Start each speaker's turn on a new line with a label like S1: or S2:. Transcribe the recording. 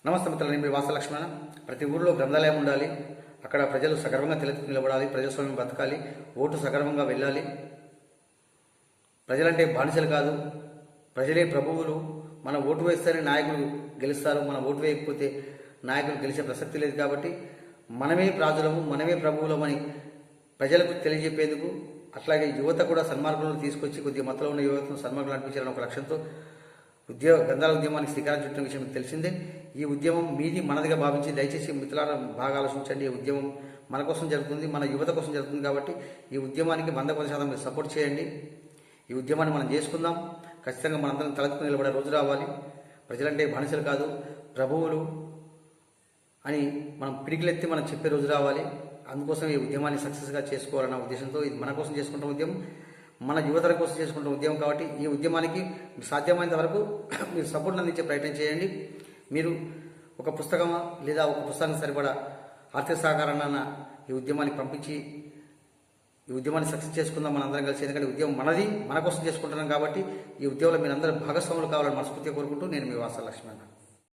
S1: నమస్తే మిత్రులు, నేను మీ వాస లక్ష్మణ. ప్రతి ఊళ్ళో గ్రంథాలయం ఉండాలి. అక్కడ ప్రజలు సగర్వంగా తలెత్తుకు నిలబడాలి. ప్రజాస్వామ్యం బతకాలి. ఓటు సగర్వంగా వెళ్ళాలి. ప్రజలంటే బానిసలు కాదు, ప్రజలే ప్రభువులు. మన ఓటు వేస్తేనే నాయకులు గెలుస్తారు. మన ఓటు వేయకపోతే నాయకులు గెలిచే ప్రసక్తి లేదు. కాబట్టి మనమే రాజులము, మనమే ప్రభువులమని ప్రజలకు తెలియజెప్పేందుకు, అట్లాగే యువత కూడా సన్మార్గంలో తీసుకొచ్చి కొద్దిగా మతలో ఉన్న యువతను సన్మార్గంలో అనిపించాలని ఒక లక్ష్యంతో గ్రంథాల ఉద్యమానికి శ్రీకారం చుట్టిన విషయం మీకు తెలిసిందే. ఈ ఉద్యమం మీది మనదిగా భావించి దయచేసి మిత్రులారా బాగా ఆలోచించండి. ఈ ఉద్యమం మన కోసం జరుగుతుంది, మన యువత కోసం జరుగుతుంది. కాబట్టి ఈ ఉద్యమానికి 100% మీరు సపోర్ట్ చేయండి. ఈ ఉద్యమాన్ని మనం చేసుకుందాం. ఖచ్చితంగా మనందరం తలెత్తుకుని నిలబడే రోజు రావాలి. ప్రజలంటే బానిసలు కాదు, ప్రభువులు అని మనం పిడికిలెత్తి మనం చెప్పే రోజు రావాలి. అందుకోసం ఈ ఉద్యమాన్ని సక్సెస్గా చేసుకోవాలన్న ఉద్దేశంతో, ఇది మన కోసం చేసుకుంటున్న ఉద్యమం, మన యువతల కోసం చేసుకుంటున్న ఉద్యమం. కాబట్టి ఈ ఉద్యమానికి సాధ్యమైనంత వరకు మీరు సపోర్ట్ అందించే ప్రయత్నం చేయండి. మీరు ఒక పుస్తకమా లేదా ఒక పుస్తకం సరిపడా ఆర్థిక సహకారాన్ని ఈ ఉద్యమానికి పంపించి ఈ ఉద్యమాన్ని సక్సెస్ చేసుకుందాం మనందరం కలిసి. ఎందుకంటే ఉద్యమం మనది, మన కోసం చేసుకుంటున్నాం. కాబట్టి ఈ ఉద్యమంలో మీరందరూ భాగస్వాములు కావాలని మనస్ఫూర్తిగా కోరుకుంటూ నేను మీ వాస లక్ష్మణ.